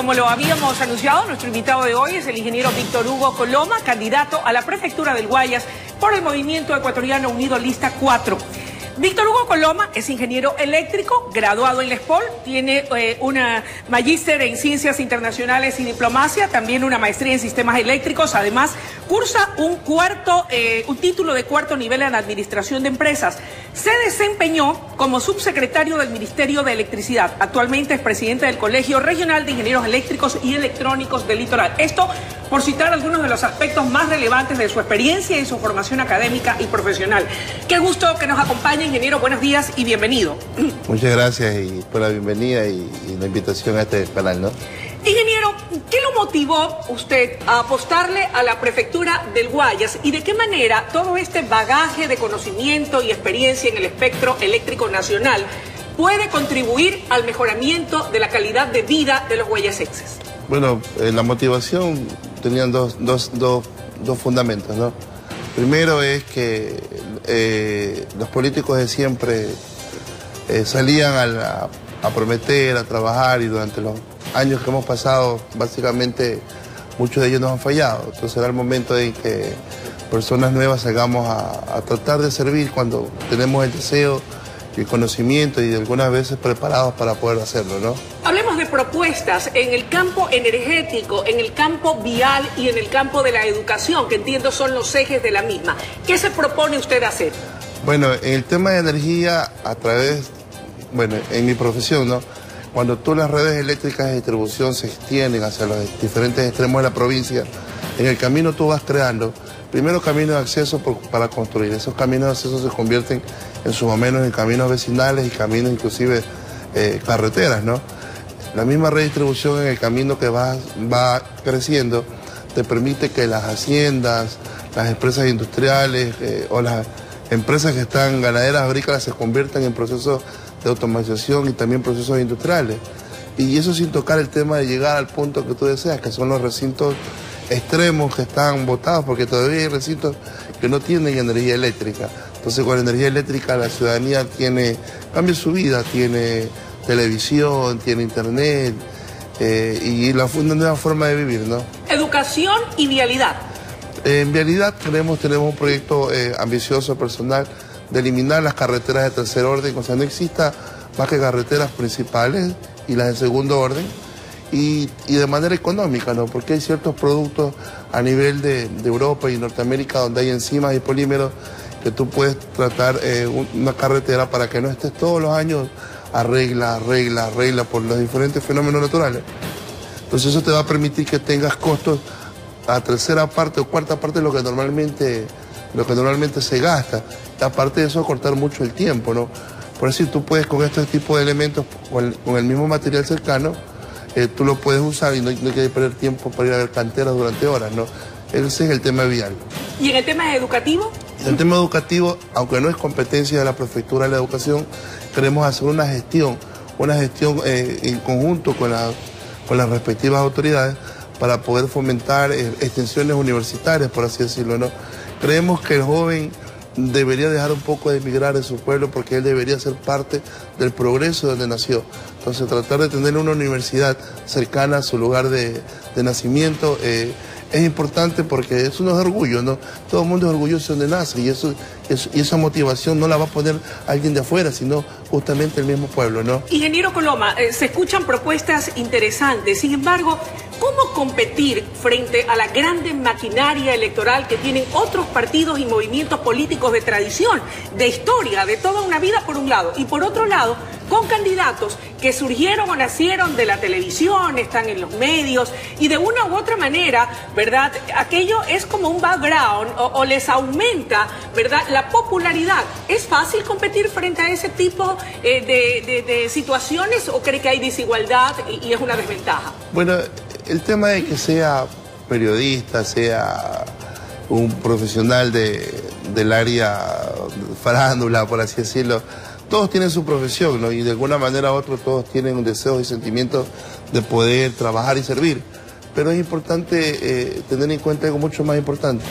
como lo habíamos anunciado, nuestro invitado de hoy es el ingeniero Víctor Hugo Coloma, candidato a la prefectura del Guayas por el Movimiento Ecuatoriano Unido Lista 4. Víctor Hugo Coloma es ingeniero eléctrico, graduado en la ESPOL, tiene una magíster en Ciencias Internacionales y Diplomacia, también una maestría en Sistemas Eléctricos, además cursa un título de cuarto nivel en Administración de Empresas. Se desempeñó como subsecretario del Ministerio de Electricidad. Actualmente es presidente del Colegio Regional de Ingenieros Eléctricos y Electrónicos del Litoral. Esto por citar algunos de los aspectos más relevantes de su experiencia y su formación académica y profesional. Qué gusto que nos acompañe, ingeniero. Buenos días y bienvenido. Muchas gracias por la bienvenida y la invitación a este canal, ¿no? Ingeniero, ¿qué lo motivó usted a apostarle a la prefectura del Guayas y de qué manera todo este bagaje de conocimiento y experiencia en el espectro eléctrico nacional puede contribuir al mejoramiento de la calidad de vida de los guayasenses? Bueno, la motivación tenían dos fundamentos, ¿no? Primero es que los políticos de siempre salían a prometer, a trabajar, y durante los años que hemos pasado, básicamente muchos de ellos nos han fallado. Entonces era el momento en que personas nuevas salgamos a tratar de servir cuando tenemos el deseo y el conocimiento y algunas veces preparados para poder hacerlo, ¿no? Hablemos de propuestas en el campo energético, en el campo vial y en el campo de la educación, que entiendo son los ejes de la misma. ¿Qué se propone usted hacer? Bueno, en el tema de energía, en mi profesión, ¿no? Cuando las redes eléctricas de distribución se extienden hacia los diferentes extremos de la provincia, en el camino tú vas creando, primero caminos de acceso para construir. Esos caminos de acceso se convierten en su momento en caminos vecinales y caminos inclusive carreteras, ¿no? La misma redistribución en el camino que va creciendo te permite que las haciendas, las empresas industriales o las empresas que están ganaderas agrícolas se conviertan en procesos de automatización y también procesos industriales. Y eso sin tocar el tema de llegar al punto que tú deseas, que son los recintos extremos que están botados, porque todavía hay recintos que no tienen energía eléctrica. Entonces con la energía eléctrica la ciudadanía cambia su vida, tiene televisión, tiene internet y una nueva forma de vivir, ¿no? Educación y vialidad. En vialidad tenemos un proyecto ambicioso personal de eliminar las carreteras de tercer orden, o sea, no exista más que carreteras principales y las de segundo orden, y de manera económica, ¿no? Porque hay ciertos productos a nivel de Europa y Norteamérica donde hay enzimas y polímeros que tú puedes tratar una carretera para que no estés todos los años arregla por los diferentes fenómenos naturales. Entonces eso te va a permitir que tengas costos a tercera parte o cuarta parte de lo que normalmente se gasta. Y aparte de eso, cortar mucho el tiempo, ¿no? Por eso tú puedes con este tipo de elementos, con el mismo material cercano, tú lo puedes usar y no hay que perder tiempo para ir a ver canteras durante horas, ¿no? Ese es el tema vial. ¿Y en el tema educativo? En el tema educativo, aunque no es competencia de la Prefectura de la Educación, queremos hacer una gestión en conjunto con las respectivas autoridades para poder fomentar extensiones universitarias, por así decirlo, ¿no? Creemos que el joven debería dejar un poco de emigrar de su pueblo porque él debería ser parte del progreso donde nació. Entonces tratar de tener una universidad cercana a su lugar de nacimiento es importante porque eso nos da orgullo, ¿no? Todo el mundo es orgulloso donde nace y esa motivación no la va a poner alguien de afuera, sino justamente el mismo pueblo, ¿no? Ingeniero Coloma, se escuchan propuestas interesantes, sin embargo, ¿cómo competir frente a la grande maquinaria electoral que tienen otros partidos y movimientos políticos de tradición, de historia, de toda una vida por un lado, y por otro lado, con candidatos que surgieron o nacieron de la televisión, están en los medios y de una u otra manera, ¿verdad? Aquello es como un background o les aumenta, ¿verdad?, la popularidad. ¿Es fácil competir frente a ese tipo de situaciones o cree que hay desigualdad y es una desventaja? Bueno, el tema de que sea periodista, sea un profesional del área farándula, por así decirlo, todos tienen su profesión, ¿no? Y de alguna manera u otra todos tienen un deseo y sentimiento de poder trabajar y servir. Pero es importante tener en cuenta algo mucho más importante.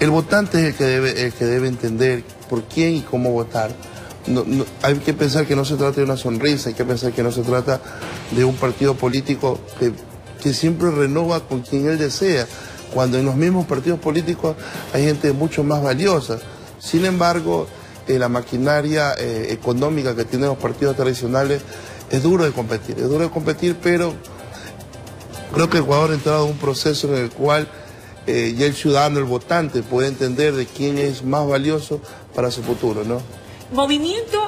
El votante es el que debe entender por quién y cómo votar, hay que pensar que no se trata de una sonrisa, hay que pensar que no se trata de un partido político que siempre renova con quien él desea, cuando en los mismos partidos políticos hay gente mucho más valiosa. Sin embargo, la maquinaria económica que tienen los partidos tradicionales es duro de competir, pero creo que Ecuador ha entrado en un proceso en el cual ya el ciudadano, el votante, puede entender de quién es más valioso para su futuro, ¿no? Movimiento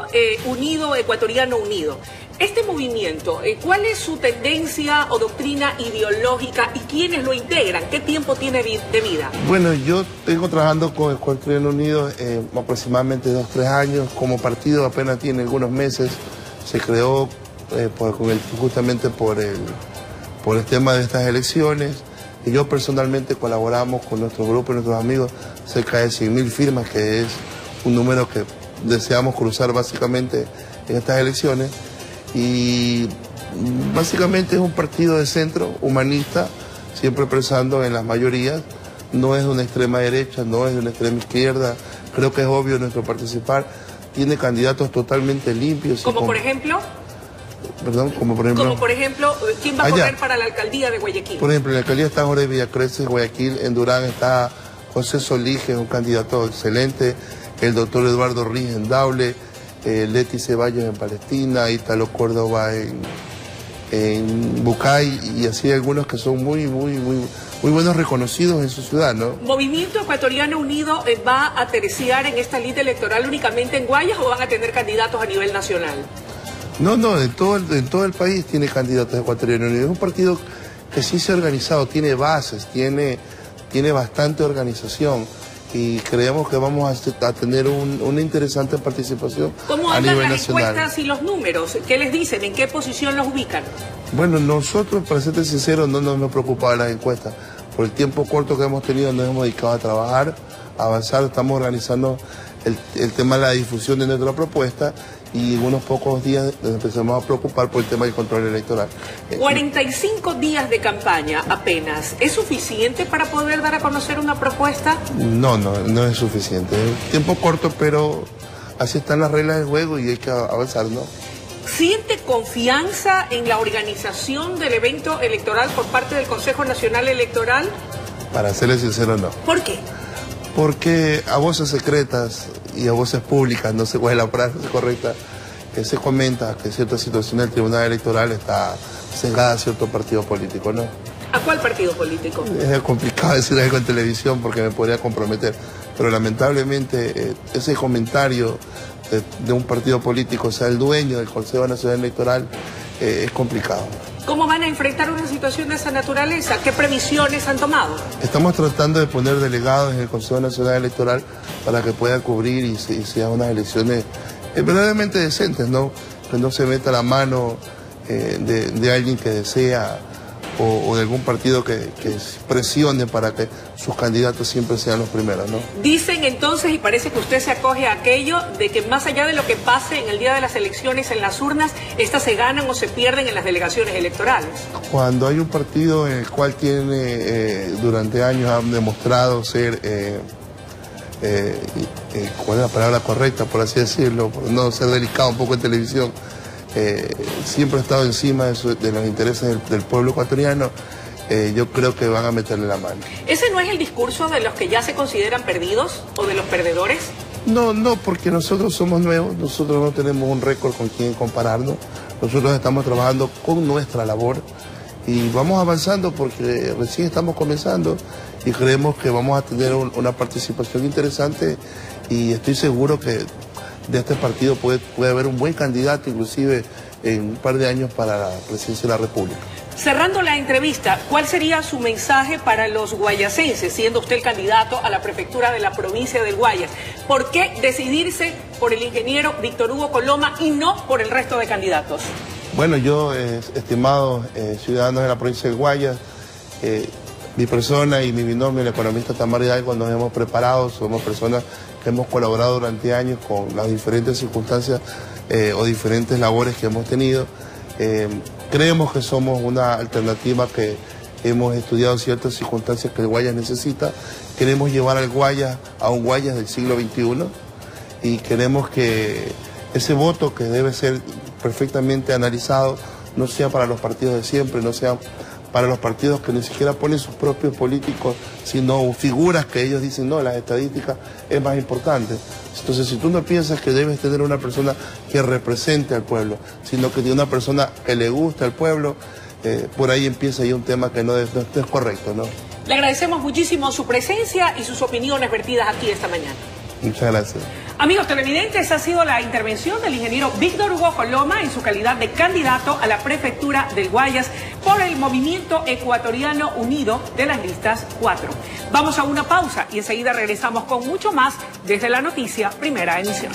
Unido, Ecuatoriano Unido. Este movimiento, ¿cuál es su tendencia o doctrina ideológica y quiénes lo integran? ¿Qué tiempo tiene de vida? Bueno, yo tengo trabajando con Ecuatoriano Unido aproximadamente 2-3 años. Como partido apenas tiene algunos meses. Se creó justamente por el tema de estas elecciones. Y yo personalmente colaboramos con nuestro grupo y nuestros amigos cerca de 100.000 firmas, que es un número que deseamos cruzar básicamente en estas elecciones. Y básicamente es un partido de centro, humanista, siempre pensando en las mayorías. No es de una extrema derecha, no es de una extrema izquierda. Creo que es obvio nuestro participar. Tiene candidatos totalmente limpios. ¿Como por ejemplo? Perdón, como por ejemplo, ¿quién va a correr para la alcaldía de Guayaquil? Por ejemplo, en la alcaldía está Jorge Villacreces, Guayaquil. En Durán está José Solís, que es un candidato excelente. El doctor Eduardo Riz en Daule. Leti Ceballos en Palestina, Ítalo Córdoba en Bucay, y así algunos que son muy buenos reconocidos en su ciudad, ¿no? ¿Movimiento Ecuatoriano Unido va a terciar en esta lista electoral únicamente en Guayas o van a tener candidatos a nivel nacional? No, en todo el país tiene candidatos de Ecuatoriano Unido. Es un partido que sí se ha organizado, tiene bases, tiene bastante organización. Y creemos que vamos a tener una interesante participación a nivel nacional. ¿Cómo andan las encuestas y los números? ¿Qué les dicen? ¿En qué posición los ubican? Bueno, nosotros, para serte sincero, no nos hemos preocupado de las encuestas. Por el tiempo corto que hemos tenido, nos hemos dedicado a trabajar, a avanzar. Estamos organizando el tema de la difusión de nuestra propuesta, y en unos pocos días nos empezamos a preocupar por el tema del control electoral. 45 días de campaña apenas. ¿Es suficiente para poder dar a conocer una propuesta? No es suficiente. Es tiempo corto, pero así están las reglas del juego y hay que avanzar, ¿no? ¿Siente confianza en la organización del evento electoral por parte del Consejo Nacional Electoral? Para serle sincero, no. ¿Por qué? Porque a voces secretas y a voces públicas, no sé cuál es la frase correcta, que se comenta que cierta situación del Tribunal Electoral está sesgada a cierto partido político, ¿no? ¿A cuál partido político? Es complicado decir algo en televisión porque me podría comprometer, pero lamentablemente ese comentario de un partido político, o sea, el dueño del Consejo Nacional Electoral, es complicado. ¿Cómo van a enfrentar una situación de esa naturaleza? ¿Qué previsiones han tomado? Estamos tratando de poner delegados en el Consejo Nacional Electoral para que pueda cubrir y sean unas elecciones verdaderamente decentes, ¿no? Que no se meta la mano de alguien que desea o de algún partido que presione para que sus candidatos siempre sean los primeros, ¿no? Dicen entonces, y parece que usted se acoge a aquello, de que más allá de lo que pase en el día de las elecciones en las urnas, estas se ganan o se pierden en las delegaciones electorales. Cuando hay un partido en el cual durante años han demostrado ser, ¿cuál es la palabra correcta, por así decirlo? Por no ser delicado un poco en televisión, siempre ha estado encima de los intereses del pueblo ecuatoriano, yo creo que van a meterle la mano. ¿Ese no es el discurso de los que ya se consideran perdidos o de los perdedores? No, porque nosotros somos nuevos, nosotros no tenemos un récord con quien compararnos, nosotros estamos trabajando con nuestra labor y vamos avanzando porque recién estamos comenzando y creemos que vamos a tener una participación interesante, y estoy seguro que de este partido puede haber un buen candidato, inclusive en un par de años, para la presidencia de la República. Cerrando la entrevista, ¿cuál sería su mensaje para los guayasenses, siendo usted el candidato a la prefectura de la provincia del Guayas? ¿Por qué decidirse por el ingeniero Víctor Hugo Coloma y no por el resto de candidatos? Bueno, yo, estimados ciudadanos de la provincia del Guayas, mi persona y mi binomio, el economista Tamar Hidalgo, nos hemos preparado, somos personas que hemos colaborado durante años con las diferentes circunstancias o diferentes labores que hemos tenido. Creemos que somos una alternativa que hemos estudiado ciertas circunstancias que el Guayas necesita. Queremos llevar al Guayas a un Guayas del siglo XXI y queremos que ese voto que debe ser perfectamente analizado no sea para los partidos de siempre, no sea para los partidos que ni siquiera ponen sus propios políticos, sino figuras que ellos dicen, no, las estadísticas es más importante. Entonces, si tú no piensas que debes tener una persona que represente al pueblo, sino que tiene una persona que le gusta al pueblo, por ahí empieza ahí un tema que no es correcto, ¿no? Le agradecemos muchísimo su presencia y sus opiniones vertidas aquí esta mañana. Muchas gracias. Amigos televidentes, ha sido la intervención del ingeniero Víctor Hugo Coloma en su calidad de candidato a la prefectura del Guayas por el Movimiento Ecuatoriano Unido de las listas 4. Vamos a una pausa y enseguida regresamos con mucho más desde la noticia Primera Emisión.